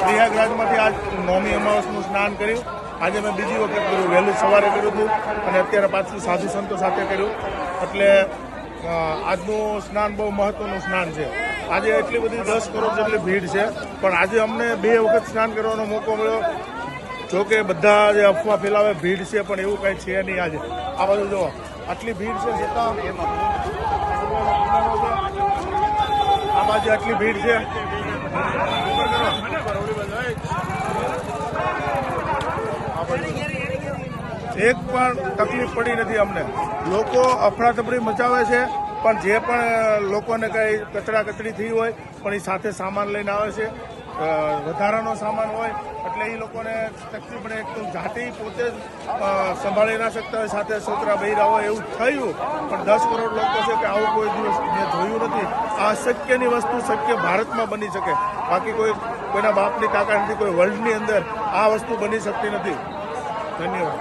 પ્રયાગરાજમાંથી આજ નવમી અમાવસનું સ્નાન કર્યું। આજે મેં બીજી વખત કર્યું, વહેલું સવારે કર્યું હતું અને અત્યારે પાછું સાધુ સંતો સાથે કર્યું। એટલે આજનું સ્નાન બહુ મહત્વનું સ્નાન છે। આજે એટલી બધી 10 કરોડ જેટલી ભીડ છે, પણ આજે અમને 2 વખત સ્નાન કરવાનો મોકો મળ્યો। જોકે બધા જે અફવા ફેલાવે ભીડ છે, પણ એવું કંઈ છે નહીં। આજે આ બાજુ જુઓ, આટલી ભીડ છે છતાં આ બાજુ આટલી ભીડ છે। એક પણ તકલીફ પડી નથી અમને। લોકો અફડાતફડી મચાવે છે, પણ જે પણ લોકોને કંઈ કચરા કચરી થઈ હોય પણ એ સાથે સામાન લઈને આવે છે। વધારાનો સામાન હોય એટલે એ લોકોને તકલીફ પડે। એક તો જાતે પોતે જ સંભાળી ના શકતા હોય, સાથે છોકરા બૈરા હોય એવું થયું, પણ 10 કરોડ લોકો છે કે આવું કોઈ દિવસ મેં જોયું નથી। આ અશક્યની વસ્તુ શક્ય ભારતમાં બની શકે, બાકી કોઈના બાપની તાકાત નથી, કોઈ વર્લ્ડની અંદર આ વસ્તુ બની શકતી નથી। ધન્યવાદ।